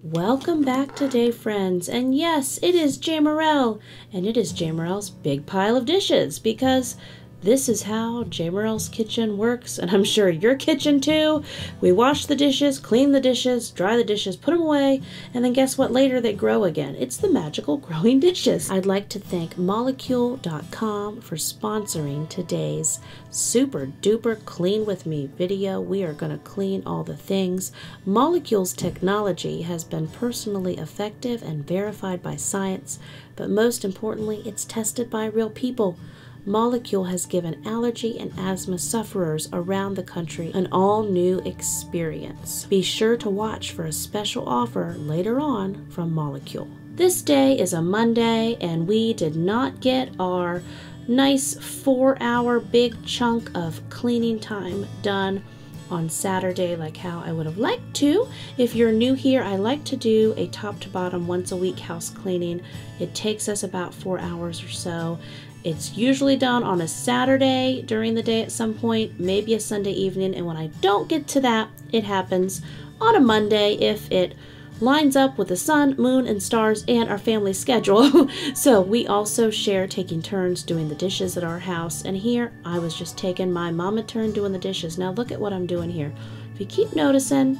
Welcome back today, friends, and yes, it is Jamerrill, and it is Jamerrill's big pile of dishes, because this is how Jamerrill's kitchen works, and I'm sure your kitchen too. We wash the dishes, clean the dishes, dry the dishes, put them away, and then guess what? Later they grow again. It's the magical growing dishes. I'd like to thank Molecule.com for sponsoring today's super duper clean with me video. We are going to clean all the things. Molecule's technology has been personally effective and verified by science, but most importantly, it's tested by real people. Molecule has given allergy and asthma sufferers around the country an all-new experience. Be sure to watch for a special offer later on from Molecule. This day is a Monday, and we did not get our nice 4-hour big chunk of cleaning time done on Saturday like how I would have liked to. If you're new here, I like to do a top to bottom once a week house cleaning. It takes us about 4 hours or so. It's usually done on a Saturday during the day at some point, maybe a Sunday evening, and when I don't get to that, it happens on a Monday if it lines up with the sun, moon, and stars and our family schedule. So we also share taking turns doing the dishes at our house, and here I was just taking my mama turn doing the dishes. Now look at what I'm doing here. If you keep noticing,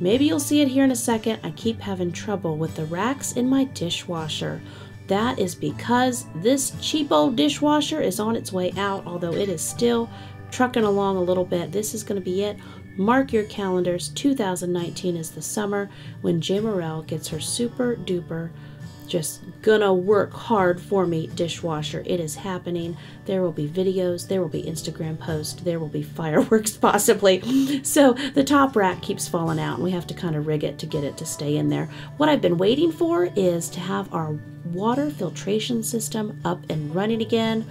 maybe you'll see it here in a second, I keep having trouble with the racks in my dishwasher. That is because this cheap old dishwasher is on its way out, although it is still trucking along a little bit. This is going to be it. Mark your calendars. 2019 is the summer when Jamerrill gets her super duper, just gonna work hard for me dishwasher. It is happening. There will be videos, there will be Instagram posts, there will be fireworks possibly. So the top rack keeps falling out and we have to kind of rig it to get it to stay in there. What I've been waiting for is to have our water filtration system up and running again.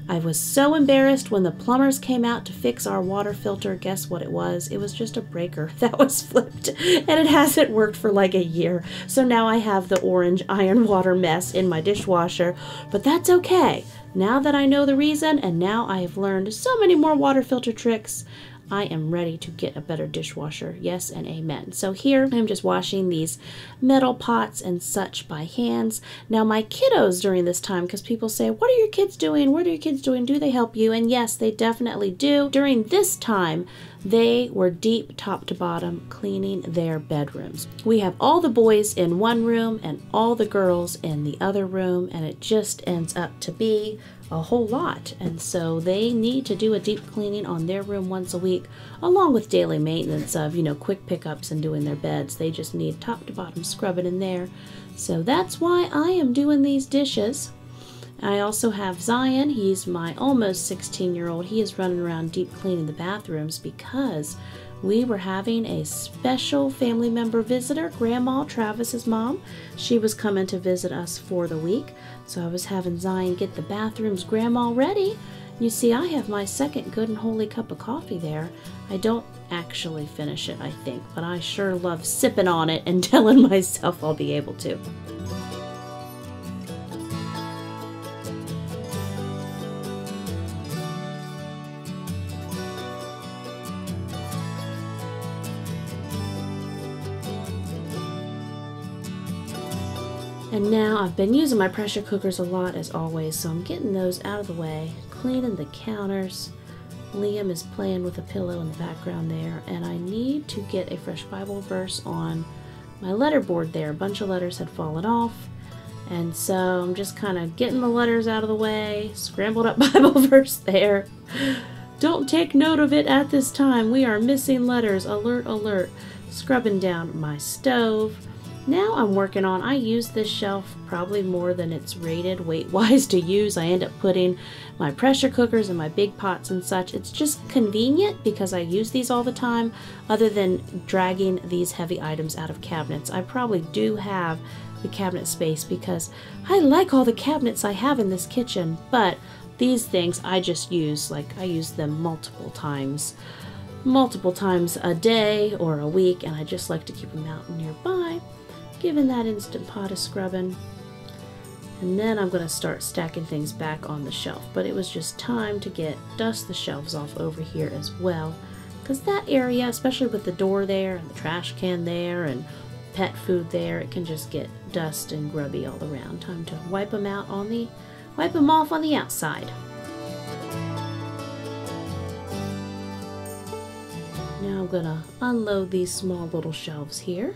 I was so embarrassed when the plumbers came out to fix our water filter. Guess what it was? It was just a breaker that was flipped, and it hasn't worked for like a year. So now I have the orange iron water mess in my dishwasher, but that's okay. Now that I know the reason, and now I have learned so many more water filter tricks, I am ready to get a better dishwasher. Yes and amen. So here I'm just washing these metal pots and such by hands. Now my kiddos during this time, because people say, what are your kids doing? What are your kids doing? Do they help you? And yes, they definitely do. During this time, they were deep top to bottom cleaning their bedrooms. We have all the boys in one room and all the girls in the other room, and it just ends up to be a whole lot. And so they need to do a deep cleaning on their room once a week, along with daily maintenance of, quick pickups and doing their beds. They just need top to bottom scrubbing in there. So that's why I am doing these dishes. I also have Zion. He's my almost 16-year-old. He is running around deep cleaning the bathrooms because we were having a special family member visitor, Grandma, Travis's mom. She was coming to visit us for the week. So I was having Zion get the bathrooms Grandma ready. You see, I have my second good and holy cup of coffee there. I don't actually finish it, I think, but I sure love sipping on it and telling myself I'll be able to. And now I've been using my pressure cookers a lot as always, so I'm getting those out of the way, cleaning the counters. Liam is playing with a pillow in the background there, and I need to get a fresh Bible verse on my letterboard there. A bunch of letters had fallen off, and so I'm just kind of getting the letters out of the way. Scrambled up Bible verse there. Don't take note of it at this time. We are missing letters. Alert, alert. Scrubbing down my stove. Now I'm working on, I use this shelf probably more than it's rated weight-wise to use. I end up putting my pressure cookers and my big pots and such. It's just convenient because I use these all the time, other than dragging these heavy items out of cabinets. I probably do have the cabinet space because I like all the cabinets I have in this kitchen, but these things I just use, I use them multiple times a day or a week, and I just like to keep them out nearby. Giving that instant pot of scrubbing, and then I'm going to start stacking things back on the shelf. But it was just time to dust the shelves off over here as well, because that area, especially with the door there and the trash can there and pet food there, it can just get dust and grubby all around. Time to wipe them off on the outside. Now I'm gonna unload these small little shelves here.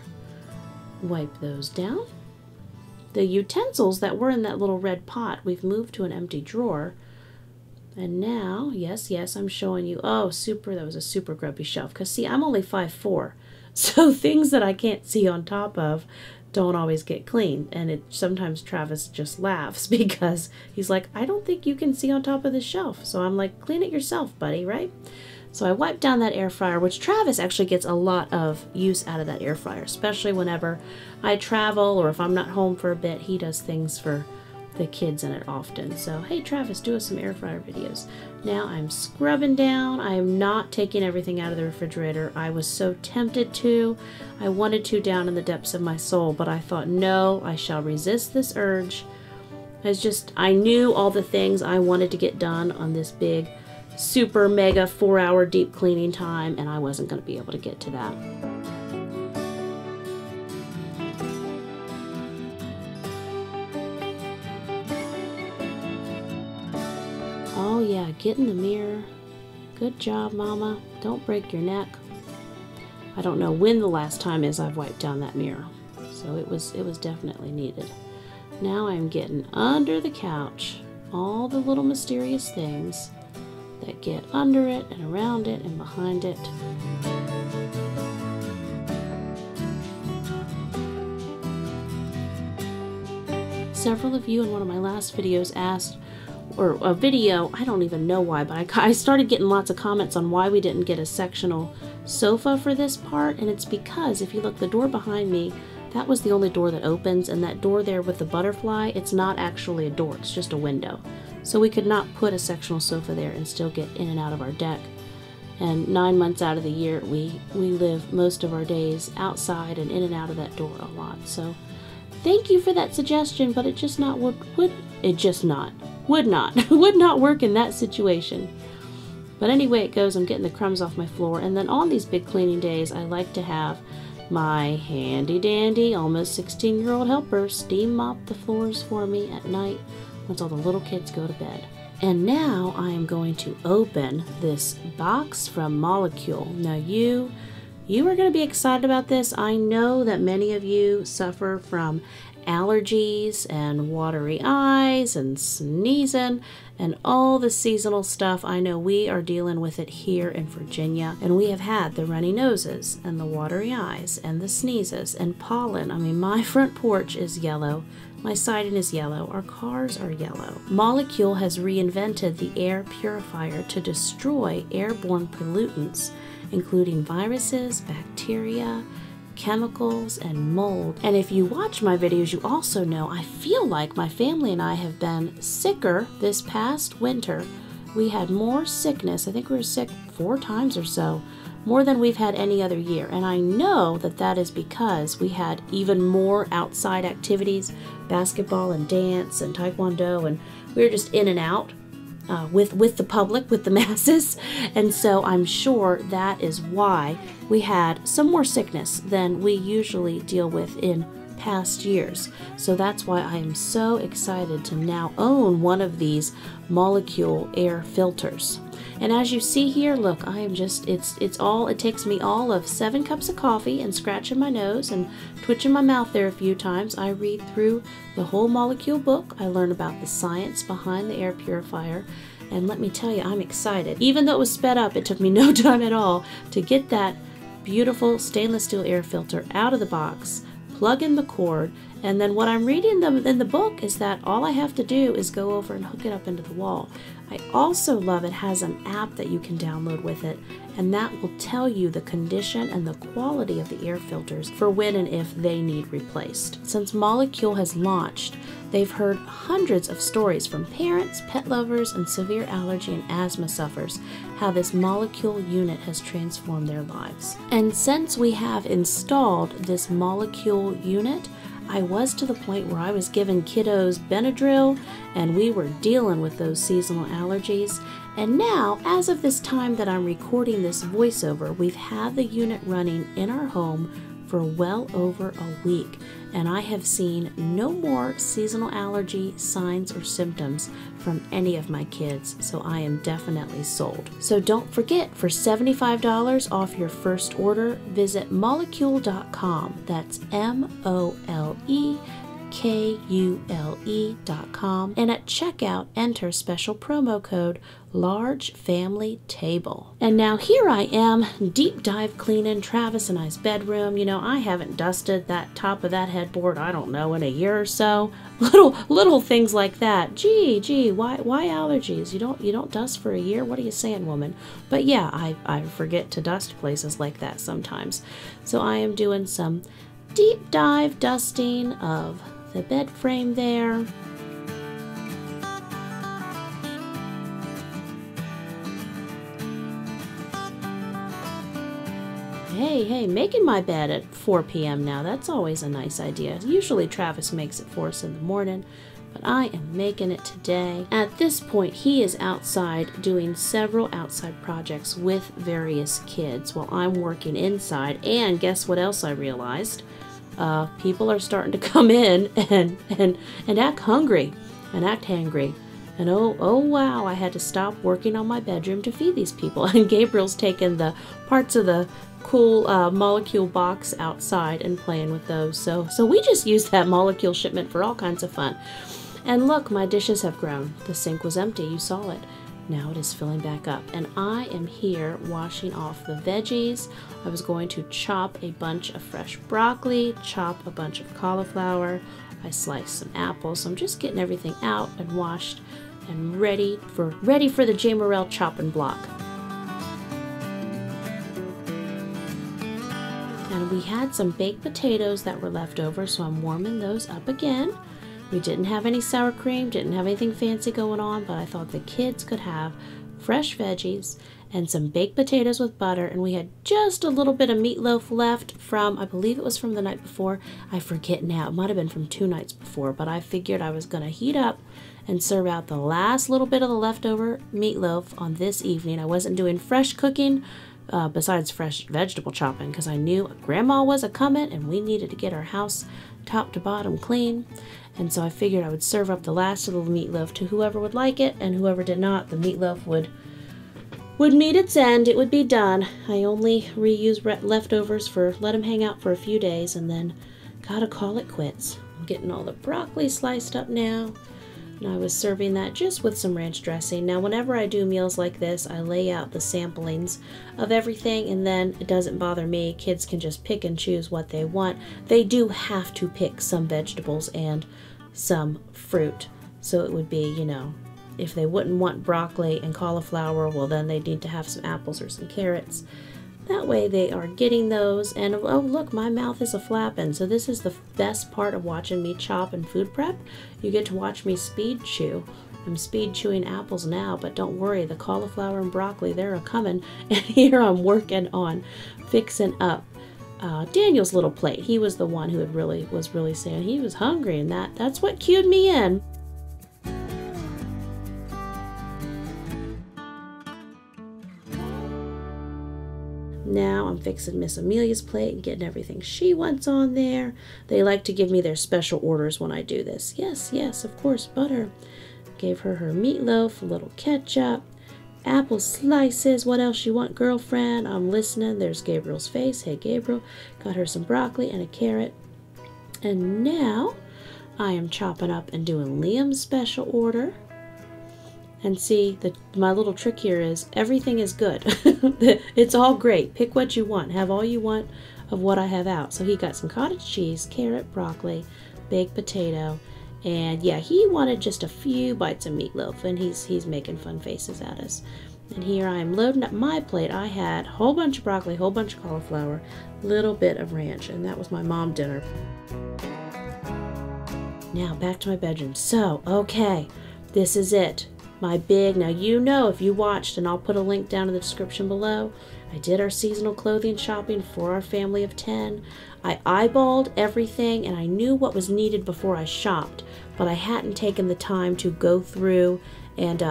Wipe those down. The utensils that were in that little red pot, we've moved to an empty drawer. And now, yes, I'm showing you, oh, that was a super grubby shelf. Because see, I'm only 5'4", so things that I can't see on top of don't always get clean. And sometimes Travis just laughs because he's like, I don't think you can see on top of the shelf. So I'm like, clean it yourself, buddy, right? So I wiped down that air fryer, which Travis actually gets a lot of use out of that air fryer, especially whenever I travel or if I'm not home for a bit. He does things for the kids in it often. So, hey Travis, do us some air fryer videos. Now I'm scrubbing down. I am not taking everything out of the refrigerator. I was so tempted to. I wanted to down in the depths of my soul, but I thought, no, I shall resist this urge. I knew all the things I wanted to get done on this big, super mega 4-hour deep cleaning time, and I wasn't going to be able to get to that. Oh yeah, get in the mirror. Good job, Mama. Don't break your neck. I don't know when the last time is I've wiped down that mirror, so it was definitely needed. Now I'm getting under the couch, all the little mysterious things that get under it and around it and behind it. Several of you in one of my last videos asked, or a video, I don't even know why, but I started getting lots of comments on why we didn't get a sectional sofa for this part, and it's because if you look, the door behind me, that was the only door that opens, and that door there with the butterfly, it's not actually a door, it's just a window. So we could not put a sectional sofa there and still get in and out of our deck. And 9 months out of the year, we live most of our days outside and in and out of that door a lot. So thank you for that suggestion, but it just not would not work in that situation. But anyway it goes, I'm getting the crumbs off my floor. And then on these big cleaning days, I like to have my handy dandy, almost 16-year-old helper steam mop the floors for me at night once all the little kids go to bed. And now I am going to open this box from Molecule. Now you are going to be excited about this. I know that many of you suffer from allergies and watery eyes and sneezing and all the seasonal stuff. I know we are dealing with it here in Virginia, and we have had the runny noses and the watery eyes and the sneezes and pollen. I mean, my front porch is yellow. My siding is yellow. Our cars are yellow. Molecule has reinvented the air purifier to destroy airborne pollutants, including viruses, bacteria, chemicals, and mold. And if you watch my videos, you also know I feel like my family and I have been sicker this past winter. We had more sickness. I think we were sick 4 times or so, more than we've had any other year. And I know that that is because we had even more outside activities, basketball and dance and taekwondo, and we were just in and out with the public, with the masses. And so I'm sure that is why we had some more sickness than we usually deal with in past years. So that's why I am so excited to now own one of these Molecule air filters. And as you see here, look, I am just, it takes me all of 7 cups of coffee and scratching my nose and twitching my mouth there a few times. I read through the whole Molecule book. I learn about the science behind the air purifier. And let me tell you, I'm excited. Even though it was sped up, it took me no time at all to get that beautiful stainless steel air filter out of the box, plug in the cord, and then what I'm reading in the book is that all I have to do is go over and hook it up into the wall. I also love it has an app that you can download with it, and that will tell you the condition and the quality of the air filters for when and if they need replaced. Since Molecule has launched, they've heard hundreds of stories from parents, pet lovers, and severe allergy and asthma sufferers how this Molecule unit has transformed their lives. And since we have installed this Molecule unit, I was to the point where I was giving kiddos Benadryl, and we were dealing with those seasonal allergies. And now, as of this time that I'm recording this voiceover, we've had the unit running in our home for well over a week, and I have seen no more seasonal allergy signs or symptoms from any of my kids, so I am definitely sold. So don't forget, for $75 off your first order, visit molecule.com. That's MOLEKULE.com, and at checkout enter special promo code Large Family Table. And now here I am, deep dive cleaning Travis and I's bedroom. You know, I haven't dusted that top of that headboard, I don't know, in a year or so. Little things like that. Gee, why allergies? You don't dust for a year? What are you saying, woman? But yeah, I forget to dust places like that sometimes. So I am doing some deep dive dusting of the bed frame there. Hey, making my bed at 4 p.m. now, that's always a nice idea. Usually Travis makes it for us in the morning, but I am making it today. At this point, he is outside doing several outside projects with various kids while I'm working inside, and guess what else I realized? People are starting to come in and act hungry and act hangry. And oh wow, I had to stop working on my bedroom to feed these people. And Gabriel's taken the parts of the cool molecule box outside and playing with those. So we just used that molecule shipment for all kinds of fun. And look, my dishes have grown. The sink was empty, you saw it. Now it is filling back up, and I am here washing off the veggies. I was going to chop a bunch of fresh broccoli, chop a bunch of cauliflower. I sliced some apples, so I'm just getting everything out and washed and ready for the Jamerrill chopping block. And we had some baked potatoes that were left over, so I'm warming those up again. We didn't have any sour cream, didn't have anything fancy going on, but I thought the kids could have fresh veggies and some baked potatoes with butter, and we had just a little bit of meatloaf left from, I believe it was from the night before. I forget now, it might have been from 2 nights before, but I figured I was going to heat up and serve out the last little bit of the leftover meatloaf on this evening. I wasn't doing fresh cooking besides fresh vegetable chopping because I knew Grandma was a-coming and we needed to get our house top to bottom clean. And so I figured I would serve up the last little meatloaf to whoever would like it, and whoever did not, the meatloaf would meet its end. It would be done. I only reuse leftovers let them hang out for a few days, and then gotta call it quits. I'm getting all the broccoli sliced up now, and I was serving that just with some ranch dressing. Now, whenever I do meals like this, I lay out the samplings of everything, and then it doesn't bother me. Kids can just pick and choose what they want. They do have to pick some vegetables and some fruit. So it would be, you know, if they wouldn't want broccoli and cauliflower, well, then they need to have some apples or some carrots. That way they are getting those. And oh look, my mouth is a-flapping. So this is the best part of watching me chop and food prep. You get to watch me speed chew. I'm speed chewing apples now, but don't worry, the cauliflower and broccoli, they're a-coming. And here I'm working on fixing up Daniel's little plate. He was the one who was really saying he was hungry, and that's what cued me in. Now I'm fixing Miss Amelia's plate and getting everything she wants on there. They like to give me their special orders when I do this. Yes, of course, butter. Gave her meatloaf, a little ketchup, apple slices. What else you want, girlfriend? I'm listening. There's Gabriel's face. Hey, Gabriel. Got her some broccoli and a carrot. And now I am chopping up and doing Liam's special order. And see, my little trick here is everything is good. It's all great. Pick what you want. Have all you want of what I have out. So he got some cottage cheese, carrot, broccoli, baked potato, and yeah, he wanted just a few bites of meatloaf, and he's making fun faces at us. And here I am loading up my plate. I had a whole bunch of broccoli, a whole bunch of cauliflower, little bit of ranch, and that was my mom dinner. Now back to my bedroom. So, okay, this is it. My big, now you know if you watched, and I'll put a link down in the description below, I did our seasonal clothing shopping for our family of 10. I eyeballed everything and I knew what was needed before I shopped, but I hadn't taken the time to go through and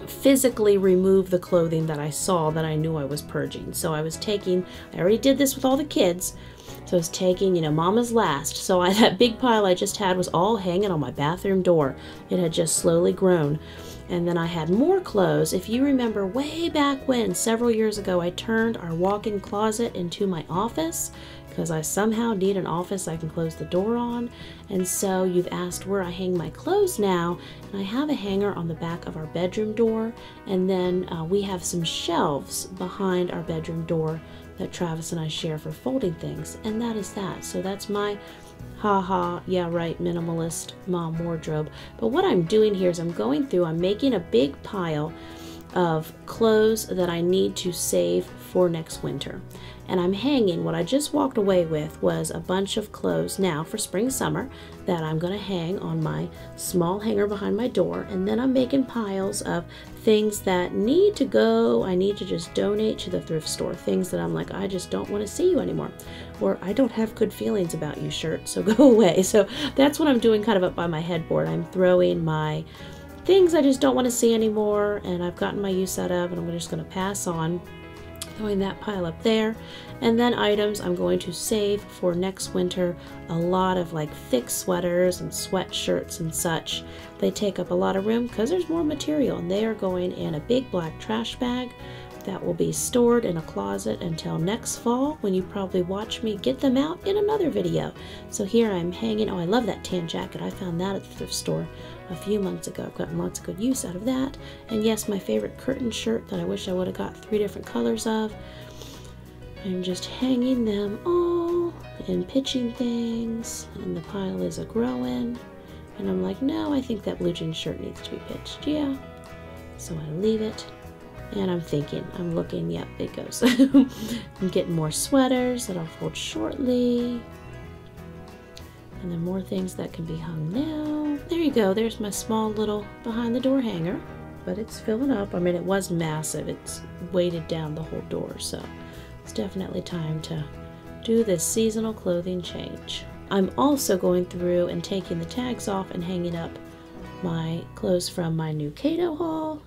physically remove the clothing that I saw that I knew I was purging. So I already did this with all the kids. So I was taking, Mama's last. So that big pile I just had was all hanging on my bathroom door. It had just slowly grown. And then I had more clothes. If you remember way back when, several years ago, I turned our walk-in closet into my office because I somehow need an office I can close the door on. And so you've asked where I hang my clothes now. And I have a hanger on the back of our bedroom door. And then we have some shelves behind our bedroom door that Travis and I share for folding things. And that is that. So that's my yeah right, minimalist mom wardrobe. But what I'm doing here is I'm making a big pile of clothes that I need to save for next winter. And I'm hanging, what I just walked away with was a bunch of clothes now for spring summer that I'm going to hang on my small hanger behind my door. And then I'm making piles of things that need to go. I need to just donate to the thrift store. Things that I'm like, I just don't want to see you anymore. Or I don't have good feelings about you, shirt, so go away. So that's what I'm doing kind of up by my headboard. I'm throwing my things I just don't want to see anymore and I've gotten my use out of, and I'm just going to pass on. Throwing that pile up there. And then items I'm going to save for next winter. A lot of like thick sweaters and sweatshirts and such. They take up a lot of room because there's more material, and they are going in a big black trash bag that will be stored in a closet until next fall, when you probably watch me get them out in another video. So here I'm hanging. Oh, I love that tan jacket. I found that at the thrift store a few months ago. I've gotten lots of good use out of that. And yes, my favorite curtain shirt that I wish I would have got 3 different colors of. I'm just hanging them all and pitching things, and the pile is a-growing. And I'm like, no, I think that blue jean shirt needs to be pitched. Yeah. So I leave it. And I'm looking, yep, it goes. I'm getting more sweaters that I'll fold shortly. And then more things that can be hung now. There you go, there's my small little behind the door hanger. But it's filling up. I mean, it was massive. It's weighted down the whole door, so it's definitely time to do this seasonal clothing change. I'm also going through and taking the tags off and hanging up my clothes from my new Cato haul.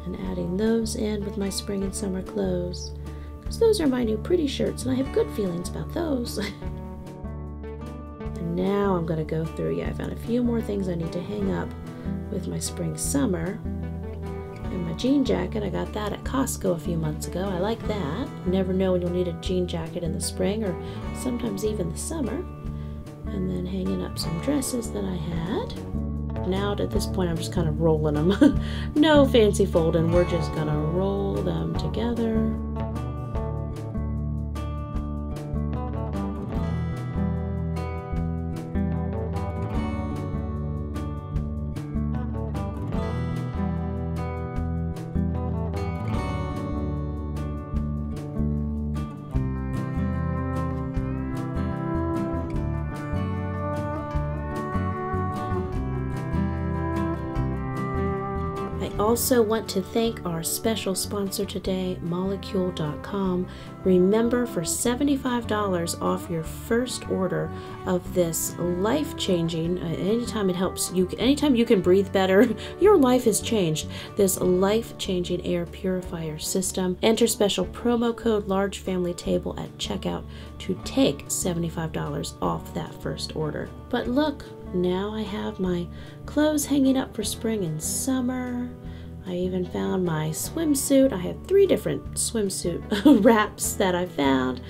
And adding those in with my spring and summer clothes, because those are my new pretty shirts and I have good feelings about those. And now I'm going to go through, I found a few more things I need to hang up with my spring summer. And my jean jacket, I got that at Costco a few months ago. I like that. You never know when you'll need a jean jacket in the spring or sometimes even the summer. And then hanging up some dresses that I had. Now at this point I'm just kind of rolling them. No fancy folding, we're just gonna roll them together. I also want to thank our special sponsor today, Molecule.com. Remember, for $75 off your first order of this life-changing, anytime it helps you, anytime you can breathe better, your life has changed. This life-changing air purifier system. Enter special promo code Large Family Table at checkout to take $75 off that first order. But look, now I have my clothes hanging up for spring and summer. I even found my swimsuit. I had 3 different swimsuit wraps that I found.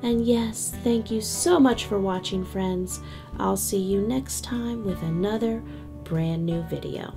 And yes, thank you so much for watching, friends. I'll see you next time with another brand new video.